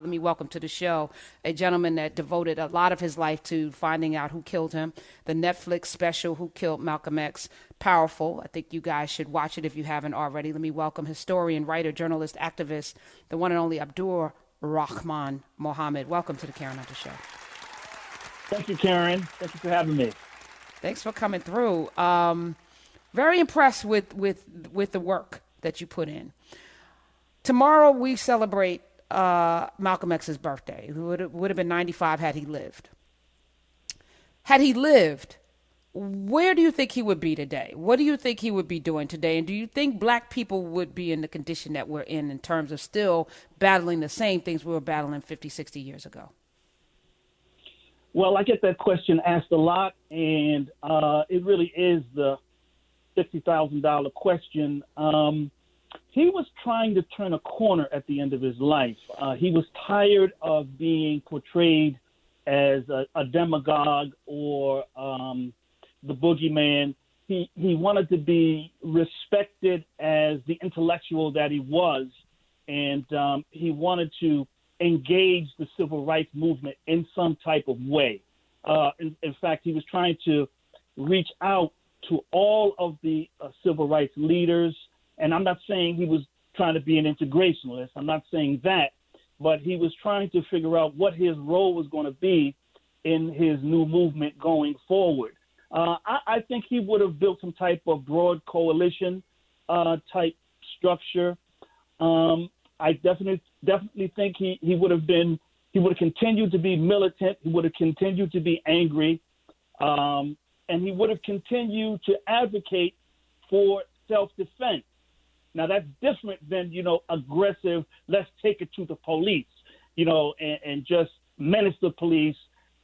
Let me welcome to the show a gentleman that devoted a lot of his life to finding out who killed him. The Netflix special, Who Killed Malcolm X, powerful. I think you guys should watch it if you haven't already. Let me welcome historian, writer, journalist, activist, the one and only Abdur Rahman Muhammad. Welcome to the Karen and Drew Show. Thank you, Karen. Thank you for having me. Thanks for coming through. Very impressed with the work that you put in. Tomorrow we celebrate Malcolm X's birthday. Who would have been 95 had he lived. Had he lived, where do you think he would be today? What do you think he would be doing today? And do you think black people would be in the condition that we're in terms of still battling the same things we were battling 50, 60 years ago? Well, I get that question asked a lot, and it really is the $60,000 question. He was trying to turn a corner at the end of his life. He was tired of being portrayed as a demagogue or the boogeyman. He wanted to be respected as the intellectual that he was, and he wanted to engage the civil rights movement in some type of way. In fact, he was trying to reach out to all of the civil rights leaders. And I'm not saying he was trying to be an integrationalist. I'm not saying that. But he was trying to figure out what his role was going to be in his new movement going forward. I think he would have built some type of broad coalition type structure. I definitely think he would have continued to be militant. He would have continued to be angry. And he would have continued to advocate for self-defense. Now, that's different than, aggressive, let's take it to the police, and just menace the police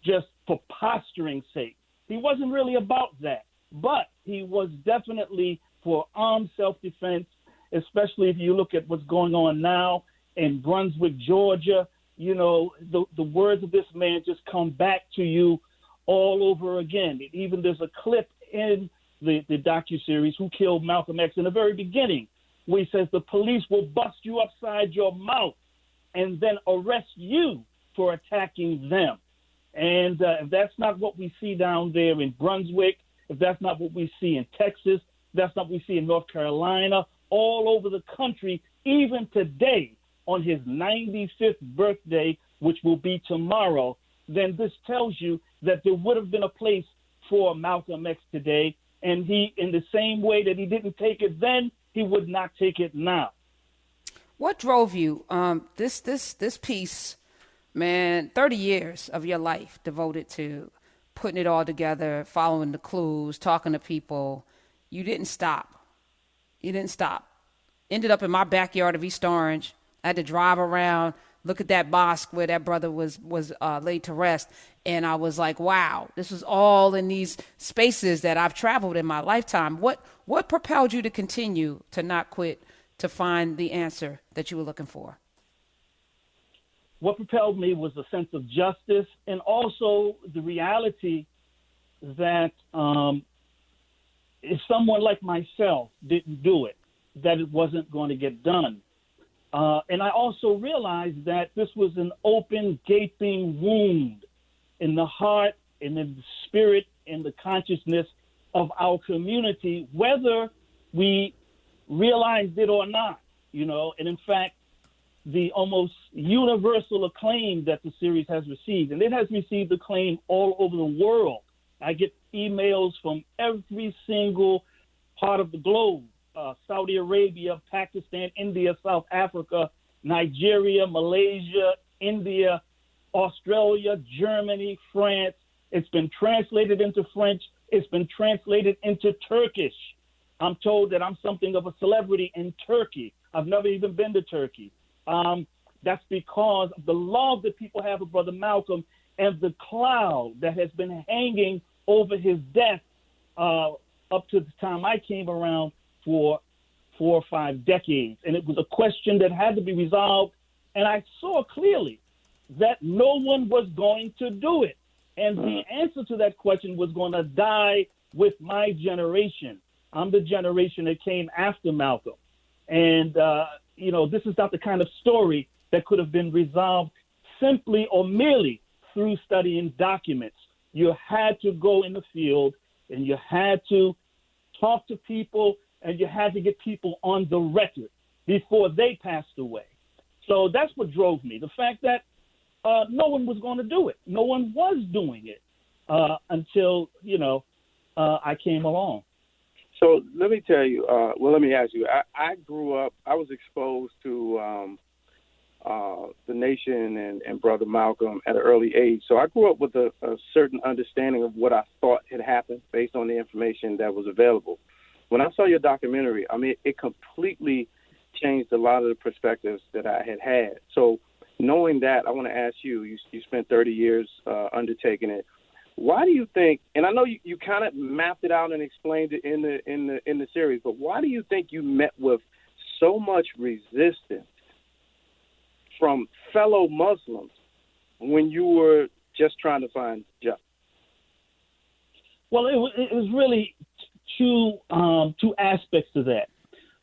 just for posturing's sake. He wasn't really about that, but he was definitely for armed self-defense, especially if you look at what's going on now in Brunswick, Georgia. The words of this man just come back to you all over again. Even there's a clip in the docuseries, Who Killed Malcolm X, in the very beginning, where he says the police will bust you upside your mouth and then arrest you for attacking them. And if that's not what we see down there in Brunswick, if that's not what we see in Texas, that's not what we see in North Carolina, all over the country, even today on his 95th birthday, which will be tomorrow, then this tells you that there would have been a place for Malcolm X today. And he, in the same way that he didn't take it then, he would not take it now. What drove you? This piece, man, 30 years of your life devoted to putting it all together, following the clues, talking to people. You didn't stop. Ended up in my backyard of East Orange. I had to drive around, look at that mosque where that brother was laid to rest. And I was like, wow, this was all in these spaces that I've traveled in my lifetime. What propelled you to continue to not quit, to find the answer that you were looking for? What propelled me was a sense of justice and also the reality that if someone like myself didn't do it, that it wasn't going to get done. And I also realized that this was an open, gaping wound in the heart and in the spirit and the consciousness of our community, whether we realized it or not, And in fact, the almost universal acclaim that the series has received, and it has received acclaim all over the world. I get emails from every single part of the globe. Saudi Arabia, Pakistan, India, South Africa, Nigeria, Malaysia, India, Australia, Germany, France. It's been translated into French. It's been translated into Turkish. I'm told that I'm something of a celebrity in Turkey. I've never even been to Turkey. That's because of the love that people have for Brother Malcolm and the cloud that has been hanging over his death up to the time I came around for 4 or 5 decades. And it was a question that had to be resolved. And I saw clearly that no one was going to do it. And the answer to that question was going to die with my generation. I'm the generation that came after Malcolm. And, this is not the kind of story that could have been resolved simply or merely through studying documents. You had to go in the field and you had to talk to people and you had to get people on the record before they passed away. So that's what drove me. The fact that no one was going to do it. No one was doing it until, I came along. So let me tell you, let me ask you. I grew up, I was exposed to the Nation and Brother Malcolm at an early age. So I grew up with a certain understanding of what I thought had happened based on the information that was available. When I saw your documentary, I mean, it completely changed a lot of the perspectives that I had. So knowing that, I want to ask you, you spent 30 years undertaking it. Why do you think, and I know you kind of mapped it out and explained it in the series, but why do you think you met with so much resistance from fellow Muslims when you were just trying to find justice? Well, it was really two aspects to that.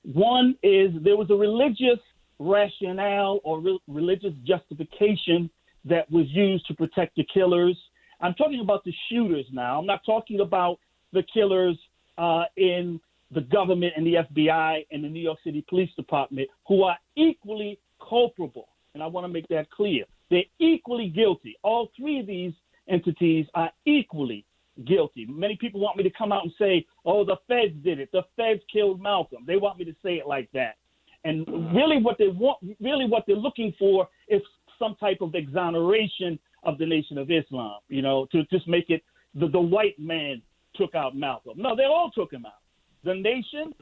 One is there was a religious rationale or religious justification that was used to protect the killers. I'm talking about the shooters now. I'm not talking about the killers in the government and the FBI and the New York City Police Department, who are equally culpable. And I want to make that clear. They're equally guilty. All three of these entities are equally guilty. Many people want me to come out and say, oh, the feds did it. The feds killed Malcolm. They want me to say it like that. And really what they're looking for is some type of exoneration of the Nation of Islam, to just make it the white man took out Malcolm. No, they all took him out. The Nation,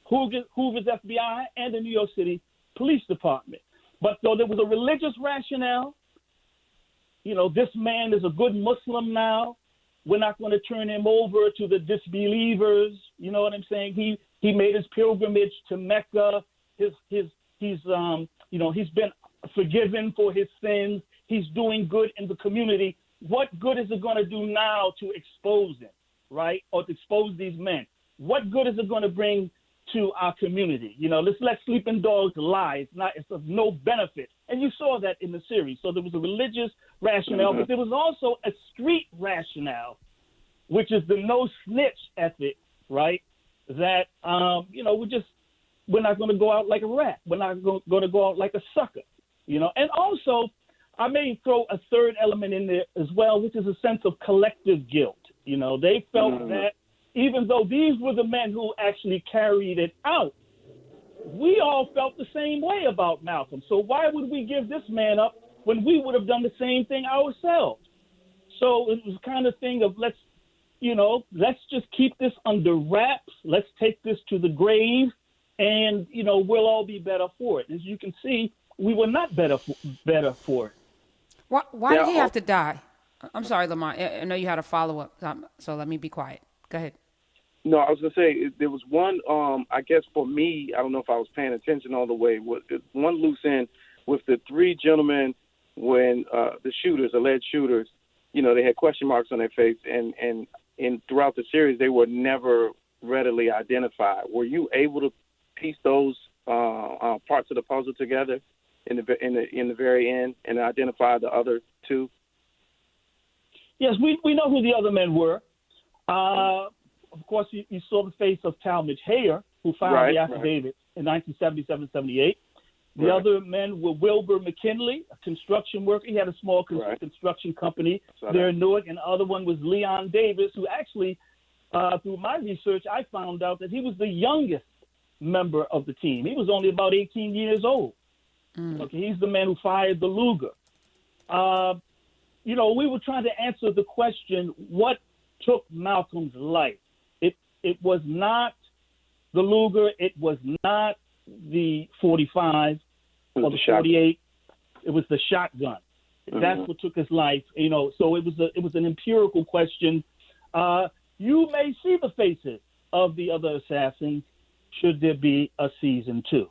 Hoover's FBI, and the New York City Police Department. But though there was a religious rationale, this man is a good Muslim now. We're not going to turn him over to the disbelievers. You know what I'm saying? He made his pilgrimage to Mecca. He's been forgiven for his sins. He's doing good in the community. What good is it going to do now to expose him, right? Or to expose these men? What good is it going to bring to our community? Let's let sleeping dogs lie. It's of no benefit. And you saw that in the series. So there was a religious rationale, but there was also a street rationale, which is the no snitch ethic, right? That, we're not going to go out like a rat. We're not going to go out like a sucker, And also, I may throw a third element in there as well, which is a sense of collective guilt. They felt that even though these were the men who actually carried it out, we all felt the same way about Malcolm. So why would we give this man up when we would have done the same thing ourselves? So it was kind of thing of let's just keep this under wraps. Let's take this to the grave, and we'll all be better for it. As you can see, we were not better for it. Why did he have to die? I'm sorry, Lamont. I know you had a follow-up, so let me be quiet. Go ahead. No, I was going to say there was one, I guess for me, I don't know if I was paying attention all the way, one loose end with the three gentlemen when the shooters, alleged shooters, they had question marks on their face, and throughout the series, they were never readily identified. Were you able to piece those parts of the puzzle together in the very end and identify the other two? Yes, we know who the other men were. Of course, you saw the face of Talmadge Hayer, who filed the affidavit in 1977-78. The other men were Wilbur McKinley, a construction worker. He had a small construction company there in Newark. And the other one was Leon Davis, who actually, through my research, I found out that he was the youngest member of the team. He was only about 18 years old. Okay, he's the man who fired the Luger. We were trying to answer the question, what took Malcolm's life? It was not the Luger. It was not the 45 or the 48. It was the shotgun. That's what took his life. So it was an empirical question. You may see the faces of the other assassins should there be a season 2.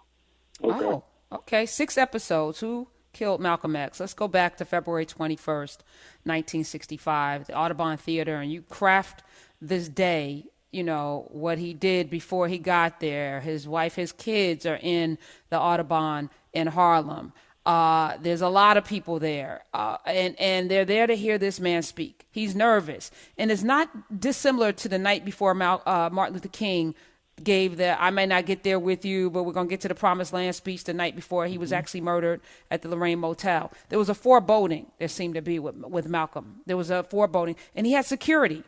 Okay. Oh, okay. 6 episodes. Who killed Malcolm X? Let's go back to February 21st, 1965, the Audubon Theater, and you craft this day, what he did before he got there. His wife, his kids are in the Audubon in Harlem. There's a lot of people there, and they're there to hear this man speak. He's nervous, and it's not dissimilar to the night before Martin Luther King gave the "I may not get there with you, but we're going to get to the promised land" speech the night before he was actually murdered at the Lorraine Motel. There was a foreboding, there seemed to be, with Malcolm. There was a foreboding, and he had security.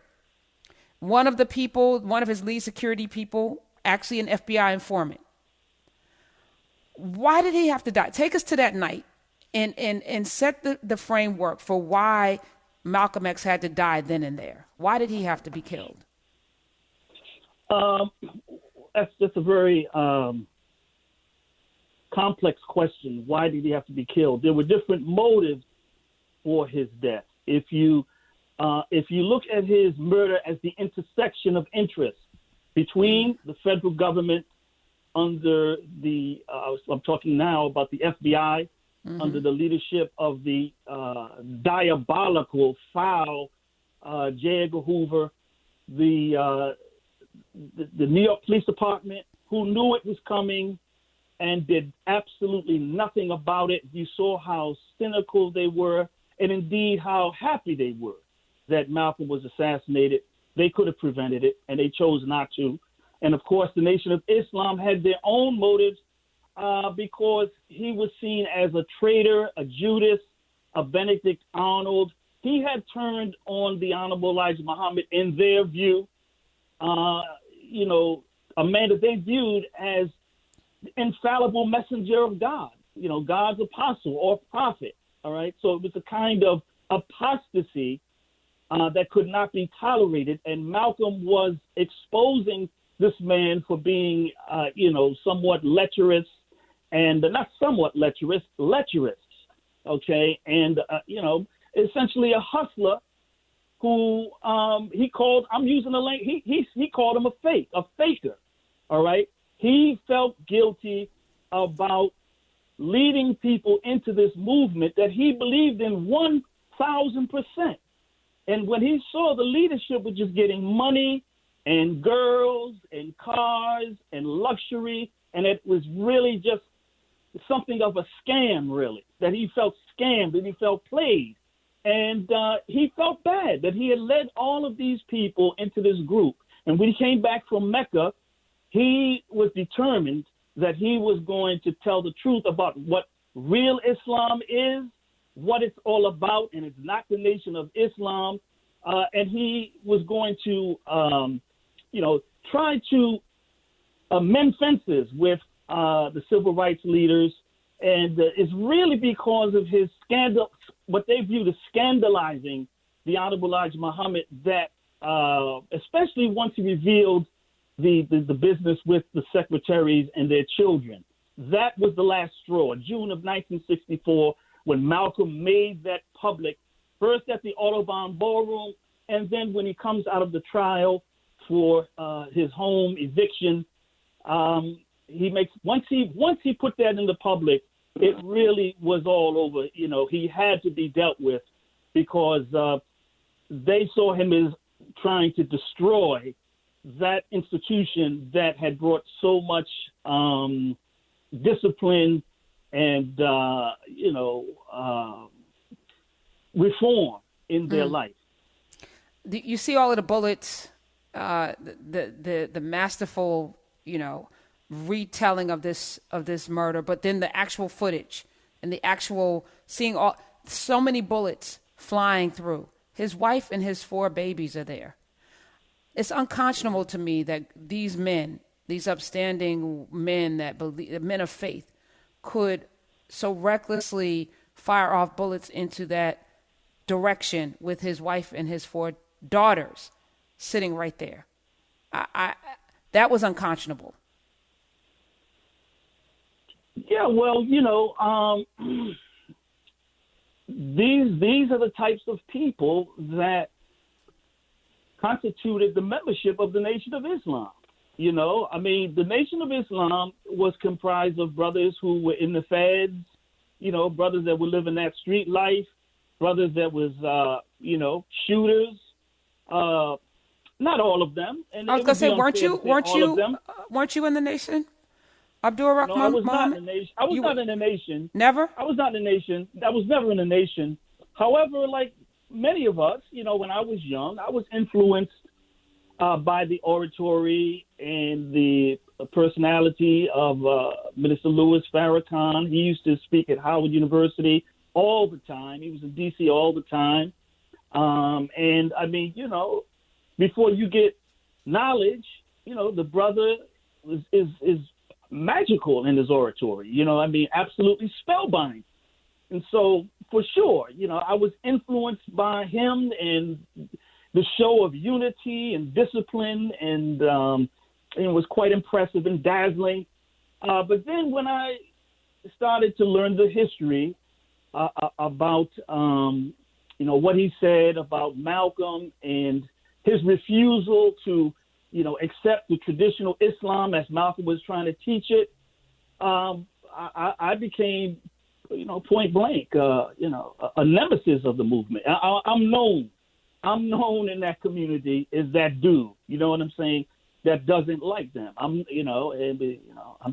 One of his lead security people, actually an FBI informant. Why did he have to die? Take us to that night and set the framework for why Malcolm X had to die then and there. Why did he have to be killed? That's a very complex question. Why did he have to be killed? There were different motives for his death. If you look at his murder as the intersection of interest between the federal government under I'm talking now about the FBI, under the leadership of the diabolical, foul J. Edgar Hoover, the New York Police Department, who knew it was coming and did absolutely nothing about it. You saw how cynical they were, and indeed how happy they were that Malcolm was assassinated. They could have prevented it, and they chose not to. And of course, the Nation of Islam had their own motives because he was seen as a traitor, a Judas, a Benedict Arnold. He had turned on the Honorable Elijah Muhammad in their view, a man that they viewed as the infallible messenger of God, God's apostle or prophet. All right. So it was a kind of apostasy that could not be tolerated. And Malcolm was exposing this man for being, somewhat lecherous, and not somewhat lecherous, okay, and, essentially a hustler who he called, I'm using the lane, he called him a faker, all right? He felt guilty about leading people into this movement that he believed in 1,000%. And when he saw the leadership was just getting money and girls and cars and luxury, and it was really just something of a scam, really, that he felt scammed and he felt played. And he felt bad that he had led all of these people into this group. And when he came back from Mecca, he was determined that he was going to tell the truth about what real Islam is, what it's all about, and it's not the Nation of Islam. And he was going to, try to mend fences with the civil rights leaders. And it's really because of his scandal, what they viewed as scandalizing the Honorable Elijah Muhammad, that especially once he revealed the business with the secretaries and their children. That was the last straw. June of 1964, when Malcolm made that public, first at the Audubon Ballroom, and then when he comes out of the trial for his home eviction, he makes once he put that in the public, it really was all over. He had to be dealt with because they saw him as trying to destroy that institution that had brought so much discipline and reform in their life. You see all of the bullets, the masterful, retelling of this murder, but then the actual footage and the actual seeing so many bullets flying through. His wife and his 4 babies are there. It's unconscionable to me that these men, these upstanding men men of faith, could so recklessly fire off bullets into that direction with his wife and his 4 daughters sitting right there. That was unconscionable. Yeah, well, these are the types of people that constituted the membership of the Nation of Islam. The Nation of Islam was comprised of brothers who were in the feds, brothers that were living that street life, brothers that was, shooters. Not all of them. And I was going to say, weren't you in the Nation? Abdur No, I Rahman was not Muhammad? in the nation. I was You not in the nation. never? I was not in the nation. I was never in the nation. However, like many of us, when I was young, I was influenced by the oratory and the personality of Minister Louis Farrakhan. He used to speak at Howard University all the time. He was in D.C. all the time. And I mean, before you get knowledge, the brother is magical in his oratory. Absolutely spellbinding. And so, for sure, I was influenced by him and the show of unity and discipline, and it was quite impressive and dazzling. But then when I started to learn the history about, what he said about Malcolm and his refusal to, accept the traditional Islam as Malcolm was trying to teach it, I became, point blank, a nemesis of the movement. I'm known in that community as that dude. You know what I'm saying? That doesn't like them. I'm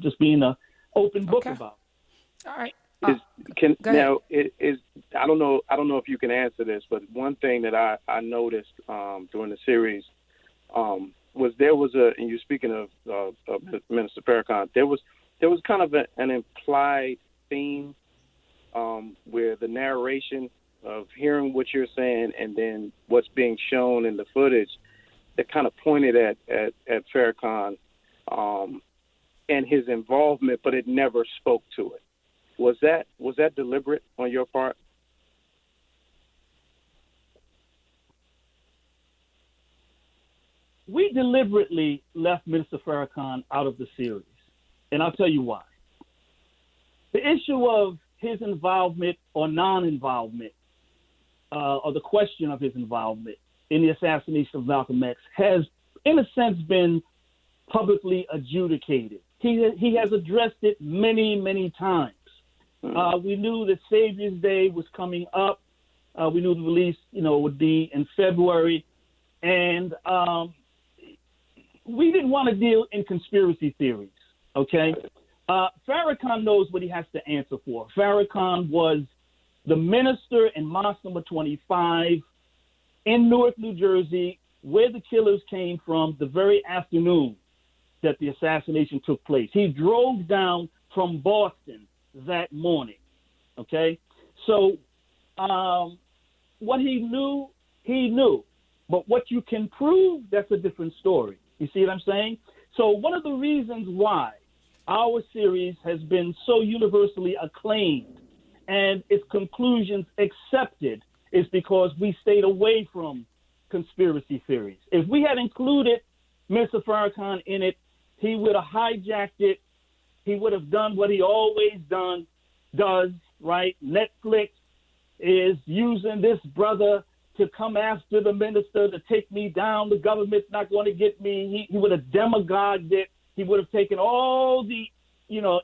just being an open book about it. All right. I don't know if you can answer this, but one thing that I noticed during the series was and you're speaking of Minister Farrakhan, there was kind of an implied theme where the narration of hearing what you're saying and then what's being shown in the footage that kind of pointed at Farrakhan and his involvement, but it never spoke to it. Was that deliberate on your part? We deliberately left Minister Farrakhan out of the series, and I'll tell you why. The issue of his involvement or non-involvement, or the question of his involvement in the assassination of Malcolm X has, in a sense, been publicly adjudicated. He has addressed it many, many times. We knew that Savior's Day was coming up. We knew the release, would be in February. And we didn't want to deal in conspiracy theories, okay? Farrakhan knows what he has to answer for. Farrakhan was the minister in Mosque number 25 in Newark, New Jersey, where the killers came from the very afternoon that the assassination took place. He drove down from Boston that morning, okay? So what he knew. But what you can prove, that's a different story. You see what I'm saying? So one of the reasons why our series has been so universally acclaimed and its conclusions accepted is because we stayed away from conspiracy theories. If we had included Mr. Farrakhan in it, he would have hijacked it. He would have done what he always does, right? Netflix is using this brother to come after the minister, to take me down. The government's not going to get me. He would have demagogued it. He would have taken all the,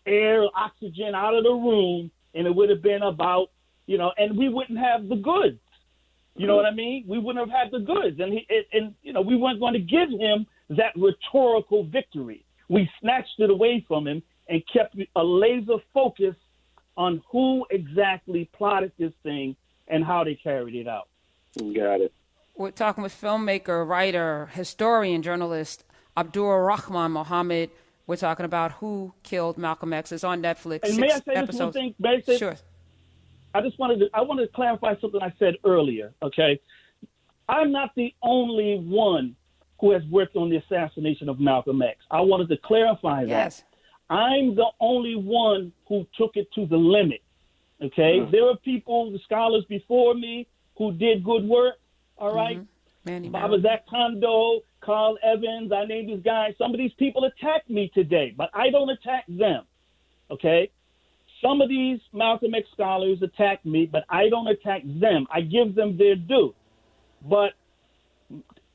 air, oxygen out of the room, and it would have been about, and we wouldn't have the goods. You know what I mean? We wouldn't have had the goods, and we weren't going to give him that rhetorical victory. We snatched it away from him and kept a laser focus on who exactly plotted this thing and how they carried it out. Got it. We're talking with filmmaker, writer, historian, journalist Abdur Rahman Muhammad. We're talking about Who Killed Malcolm X. It's on Netflix. And may I say this one thing? Sure. I wanted to clarify something I said earlier, okay? I'm not the only one who has worked on the assassination of Malcolm X. I wanted to clarify that. Yes. I'm the only one who took it to the limit, okay? Mm-hmm. There were people, the scholars before me, who did good work, all right? Mm-hmm. Baba Zach Kondo, Carl Evans, I named these guys. Some of these people attacked me today, but I don't attack them, okay? Some of these Malcolm X scholars attack me, but I don't attack them. I give them their due. But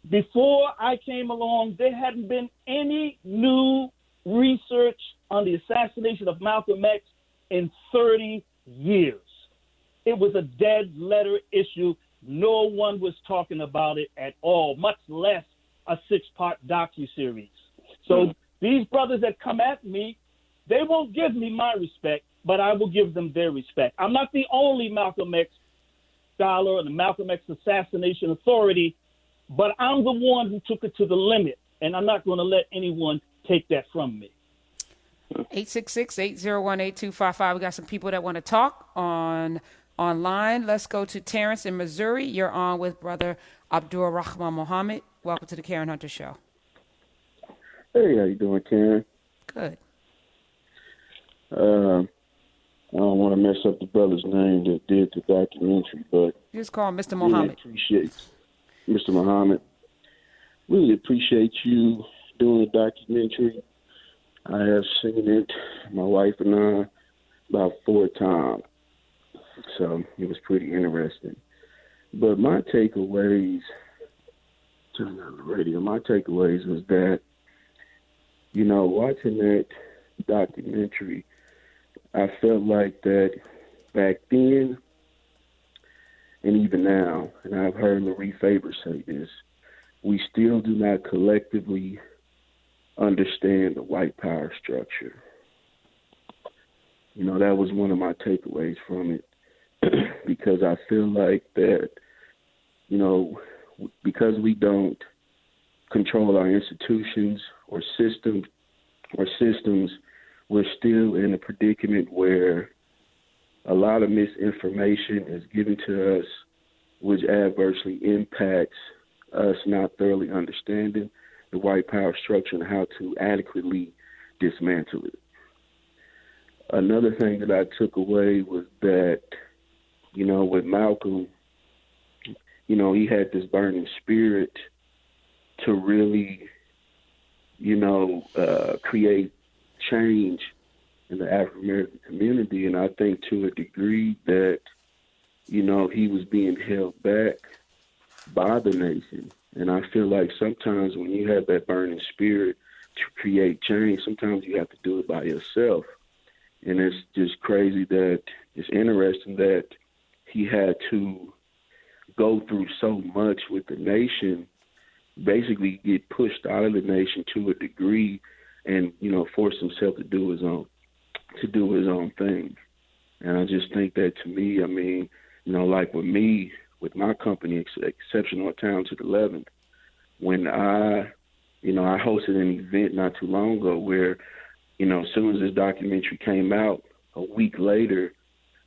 before I came along, there hadn't been any new research on the assassination of Malcolm X in 30 years. It was a dead letter issue. No one was talking about it at all, much less a 6-part docuseries. So these brothers that come at me, They won't give me my respect, but I will give them their respect. I'm not the only Malcolm X scholar and the Malcolm X assassination authority, but I'm the one who took it to the limit, and I'm not going to let anyone take that from me. 866-801-8255. We got some people that want to talk online. Let's go to Terrence in Missouri. You're on with Brother Abdur Rahman Muhammad. Welcome to the Karen Hunter Show. Hey, how you doing, Karen? Good. I don't want to mess up the brother's name that did the documentary, but Just call him Mr. Muhammad. Really appreciate Mr. Muhammad. Really appreciate you doing the documentary. I have seen it, my wife and I, about 4 times. So it was pretty interesting. But my takeaways, turning on the radio, my takeaways was that, watching that documentary, I felt like that back then and even now, and I've heard Marie Faber say this, we still do not collectively understand the white power structure. That was one of my takeaways from it, because I feel like that, because we don't control our institutions or systems, we're still in a predicament where a lot of misinformation is given to us, which adversely impacts us not thoroughly understanding the white power structure and how to adequately dismantle it. Another thing that I took away was that, with Malcolm, he had this burning spirit to really, create change in the African American community. And I think to a degree that, he was being held back by the nation. And I feel like sometimes when you have that burning spirit to create change, sometimes you have to do it by yourself. And it's just crazy that it's interesting that he had to go through so much with the nation, basically get pushed out of the nation to a degree and, force himself to do his own thing. And I just think that to me, like with me, with my company, Exceptional Talented 11, when I hosted an event not too long ago where, as soon as this documentary came out, a week later,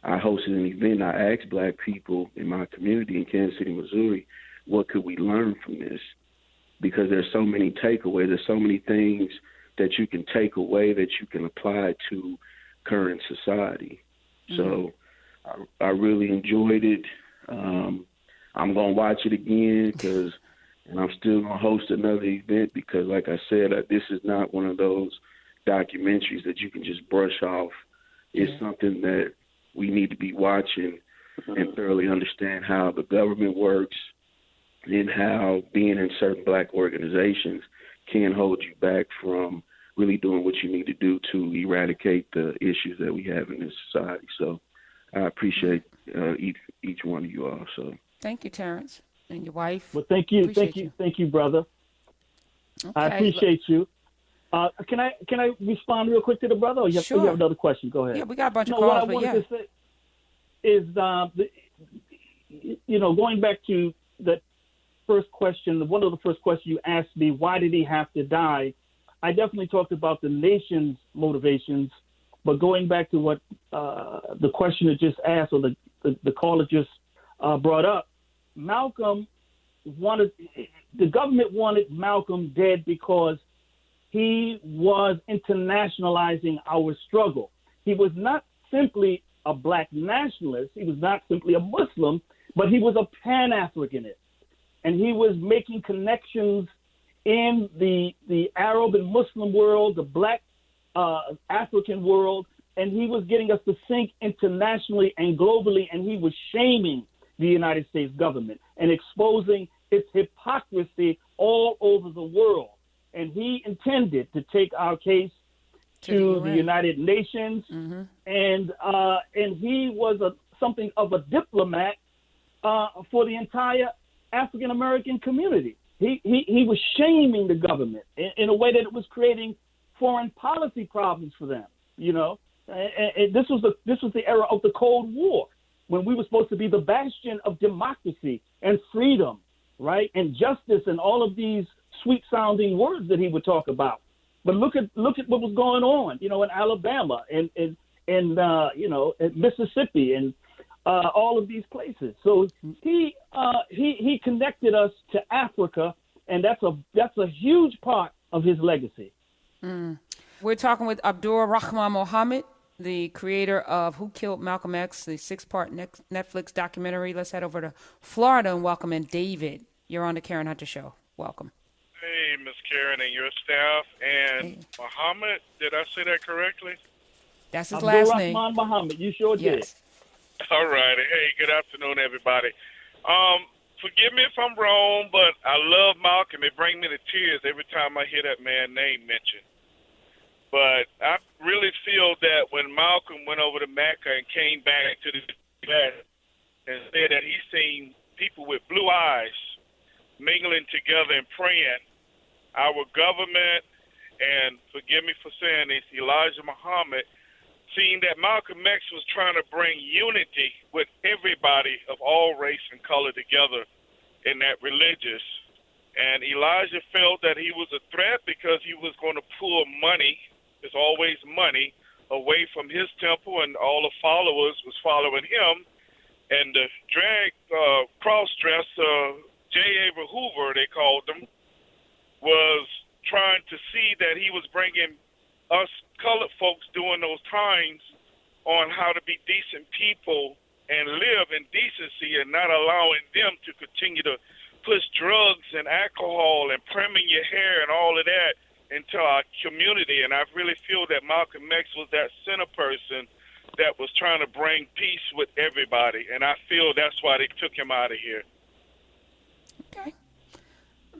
I hosted an event. I asked Black people in my community in Kansas City, Missouri, what could we learn from this? Because there's so many takeaways. There's so many things that you can take away that you can apply to current society. Mm-hmm. So I really enjoyed it. I'm going to watch it again and I'm still going to host another event because, like I said, this is not one of those documentaries that you can just brush off. It's something that we need to be watching and thoroughly understand how the government works and how being in certain Black organizations can hold you back from really doing what you need to do to eradicate the issues that we have in this society. So I appreciate each one of you all. So thank you, Terrence, and your wife. Well, thank you, brother. Okay. I appreciate you. Can I respond real quick to the brother? Or you have another question? Go ahead. Yeah, we got a bunch of What calls. I wanted to say is, going back to that first question, one of the first questions you asked me, why did he have to die? I definitely talked about the nation's motivations, but going back to what the questioner just asked, or the caller just brought up, the government wanted Malcolm dead because he was internationalizing our struggle. He was not simply a Black nationalist. He was not simply a Muslim, but he was a Pan-Africanist. And he was making connections in the Arab and Muslim world, the Black African world, and he was getting us to think internationally and globally, and he was shaming the United States government and exposing its hypocrisy all over the world. And he intended to take our case to the United Nations, and he was something of a diplomat for the entire African American community. He was shaming the government in a way that it was creating foreign policy problems for them. you know. And this was the era of the Cold War, when we were supposed to be the bastion of democracy and freedom, right, and justice, and all of these sweet-sounding words that he would talk about. But look at what was going on, you know, in Alabama and you know, in Mississippi and all of these places. So he connected us to Africa, and that's a huge part of his legacy. We're talking with Abdur Rahman Muhammad, the creator of Who Killed Malcolm X, the 6-part Netflix documentary. Let's head over to Florida and welcome in David. You're on the Karen Hunter Show. Welcome. Hey, Miss Karen and your staff. And Muhammad, did I say that correctly? That's his last name. Abdur Rahman Muhammad, you sure did. Yes. All righty. Hey, good afternoon, everybody. Forgive me if I'm wrong, but I love Malcolm. It brings me to tears every time I hear that man's name mentioned. But I really feel that when Malcolm went over to Mecca and came back to the U.S. and said that he's seen people with blue eyes mingling together and praying, our government, and forgive me for saying this, Elijah Muhammad, seeing that Malcolm X was trying to bring unity with everybody of all race and color together in that religious. And Elijah felt that he was a threat because he was going to pull money, there's always money, away from his temple, and all the followers was following him. And the cross-dresser, J. Edgar Hoover, they called him, was trying to see that he was bringing us colored folks during those times on how to be decent people and live in decency, and not allowing them to continue to push drugs and alcohol and primming your hair and all of that into our community. And I really feel that Malcolm X was that center person that was trying to bring peace with everybody, and I feel that's why they took him out of here. Okay.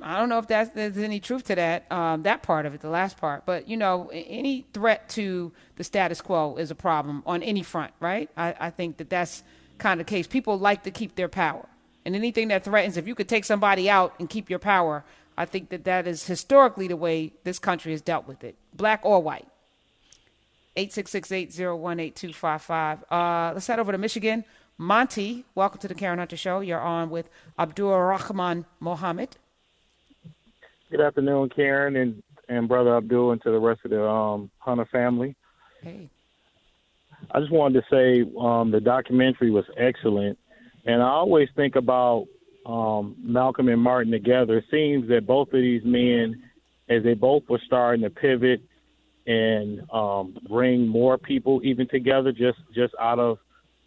I don't know if there's any truth to that part of it, the last part. But, you know, any threat to the status quo is a problem on any front, right? I think that's kind of the case. People like to keep their power. And anything that threatens, if you could take somebody out and keep your power, I think that is historically the way this country has dealt with it, black or white. 866-801-8255. Let's head over to Michigan. Monty, welcome to the Karen Hunter Show. You're on with Abdur Rahman Muhammad. Good afternoon, Karen and Brother Abdul, and to the rest of the Hunter family. Hey. I just wanted to say the documentary was excellent, and I always think about Malcolm and Martin together. It seems that both of these men, as they both were starting to pivot and bring more people even together, just out of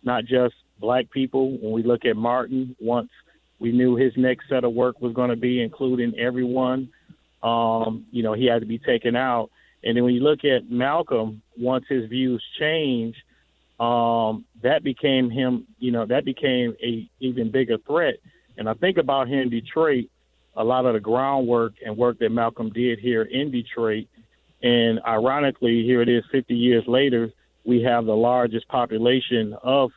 not just black people. When we look at Martin, once we knew his next set of work was going to be including everyone, you know, he had to be taken out. And then when you look at Malcolm, once his views changed, that became him, you know, that became a even bigger threat. And I think about here in Detroit, a lot of the groundwork and work that Malcolm did here in Detroit. And ironically, here it is 50 years later, we have the largest population of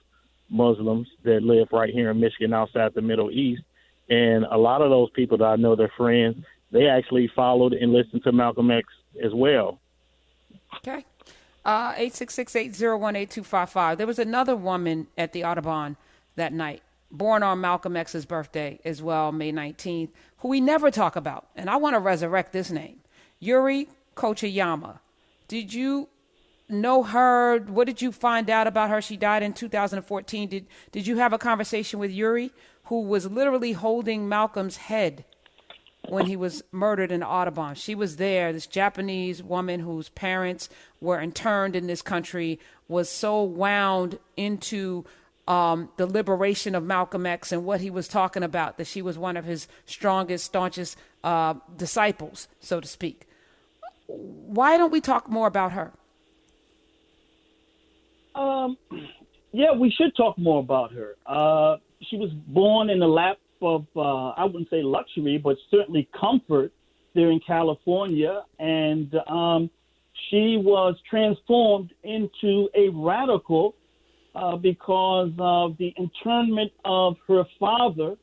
Muslims that live right here in Michigan outside the Middle East. And a lot of those people that I know, their friends, they actually followed and listened to Malcolm X as well. Okay. 866-801-8255. There was another woman at the Audubon that night, born on Malcolm X's birthday as well, May 19th, who we never talk about. And I want to resurrect this name. Yuri Kochiyama. Did you know her? What did you find out about her? She died in 2014. Did you have a conversation with Yuri, who was literally holding Malcolm's head when he was murdered in Audubon? She was there. This Japanese woman whose parents were interned in this country was so wound into the liberation of Malcolm X and what he was talking about that she was one of his strongest, staunchest disciples, so to speak. Why don't we talk more about her? Yeah, we should talk more about her. She was born in the lap of, I wouldn't say luxury, but certainly comfort there in California. And she was transformed into a radical because of the internment of her father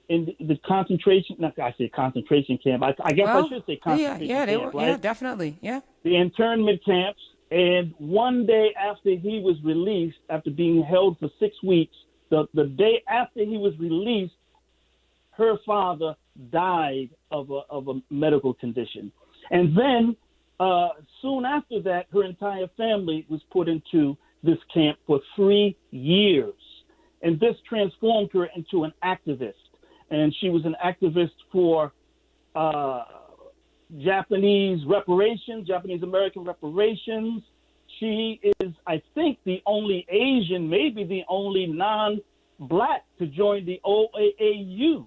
in the concentration, I say concentration camp. I guess I should say concentration camp, right? Yeah, definitely, yeah. The internment camps, And one day after he was released, after being held for 6 weeks, the day after he was released, her father died of a medical condition. And then soon after that, her entire family was put into this camp for 3 years. And this transformed her into an activist. And she was an activist for Japanese American reparations. She is, I think, the only Asian, maybe the only non-black to join the OAAU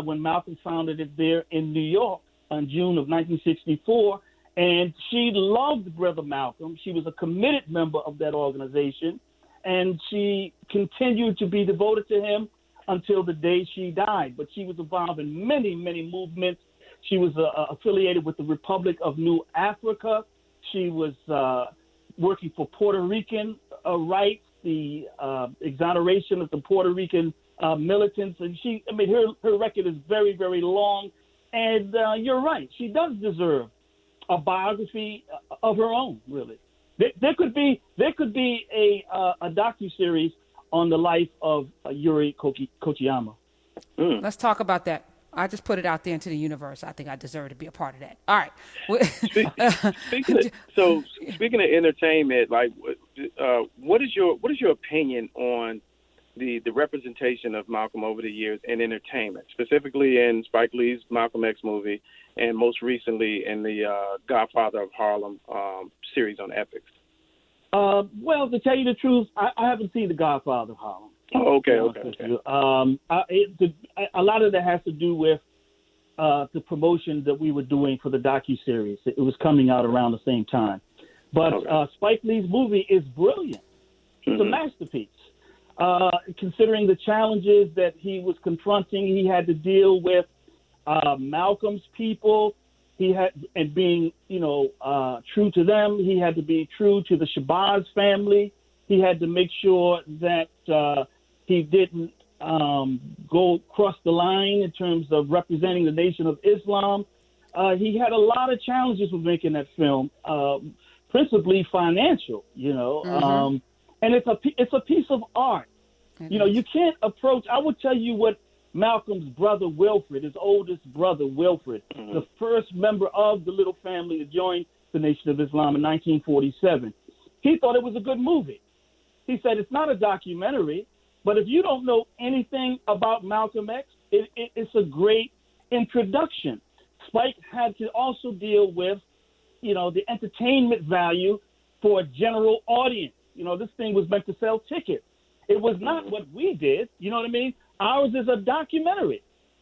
when Malcolm founded it there in New York in June of 1964. And she loved Brother Malcolm. She was a committed member of that organization, and she continued to be devoted to him until the day she died. But she was involved in many, many movements. She was affiliated with the Republic of New Africa. She was working for Puerto Rican rights, the exoneration of the Puerto Rican militants. And her record is very, very long. And you're right. She does deserve a biography of her own, really. There could be a docuseries on the life of Yuri Kochiyama. Let's talk about that. I just put it out there into the universe. I think I deserve to be a part of that. All right. Speaking of entertainment, like, what is your opinion on the representation of Malcolm over the years in entertainment, specifically in Spike Lee's Malcolm X movie, and most recently in the Godfather of Harlem series on Epix? Well, to tell you the truth, I haven't seen the Godfather of Harlem. Oh, okay. A lot of that has to do with the promotion that we were doing for the docuseries. It was coming out around the same time. But Spike Lee's movie is brilliant. It's a masterpiece. Considering the challenges that he was confronting, he had to deal with Malcolm's people. And being, true to them. He had to be true to the Shabazz family. He had to make sure that he didn't go cross the line in terms of representing the Nation of Islam. He had a lot of challenges with making that film, principally financial, and it's a piece of art. You can't approach. I will tell you what Malcolm's brother Wilfred, his oldest brother Wilfred, the first member of the little family to join the Nation of Islam in 1947. He thought it was a good movie. He said, it's not a documentary, but if you don't know anything about Malcolm X, it's a great introduction. Spike had to also deal with, the entertainment value for a general audience. This thing was meant to sell tickets. It was not what we did. You know what I mean? Ours is a documentary.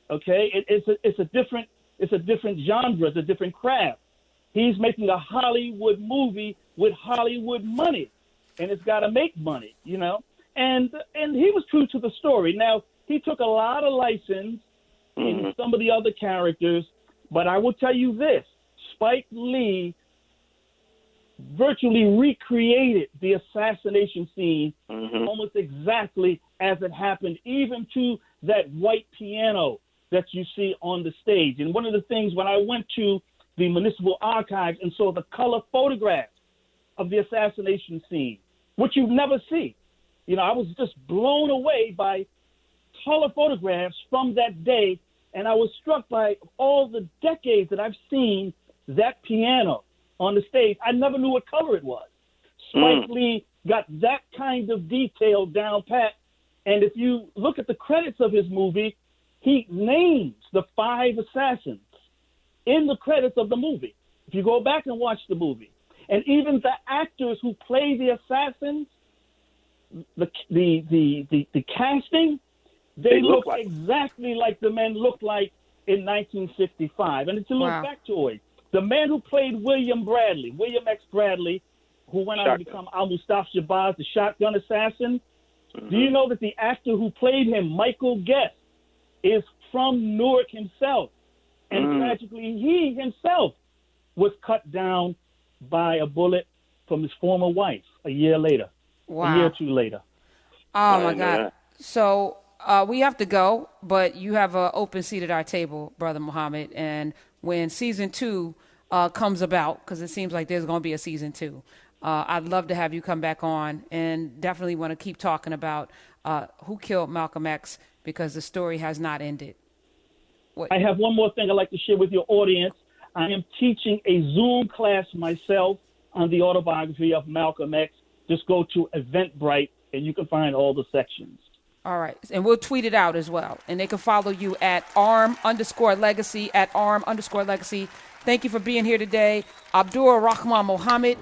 Okay, it's a different genre, it's a different craft. He's making a Hollywood movie with Hollywood money, and it's got to make money, And he was true to the story. Now, he took a lot of license in some of the other characters, but I will tell you this: Spike Lee virtually recreated the assassination scene almost exactly as it happened, even to that white piano that you see on the stage. And one of the things, when I went to the Municipal Archives and saw the color photographs of the assassination scene, which you never see, I was just blown away by color photographs from that day, and I was struck by all the decades that I've seen that piano on the stage. I never knew what color it was. Spike Lee got that kind of detail down pat. And if you look at the credits of his movie, he names the 5 assassins in the credits of the movie. If you go back and watch the movie, and even the actors who play the assassins, the casting, they look like exactly like the men looked like in 1965. And it's a little factoid. The man who played William X. Bradley, who went on to become Al-Mustapha Shabazz, the shotgun assassin, do you know that the actor who played him, Michael Guest, is from Newark himself? And tragically, he himself was cut down by a bullet from his former wife a year later, a year or two later. Oh, my God. So we have to go, but you have an open seat at our table, Brother Muhammad, and when season 2 comes about, because it seems like there's going to be a season 2, I'd love to have you come back on, and definitely want to keep talking about who killed Malcolm X, because the story has not ended. I have one more thing I'd like to share with your audience. I am teaching a Zoom class myself on the autobiography of Malcolm X. Just go to Eventbrite, and you can find all the sections. All right. And we'll tweet it out as well. And they can follow you at arm_legacy, at arm_legacy. Thank you for being here today. Abdur Rahman Muhammad.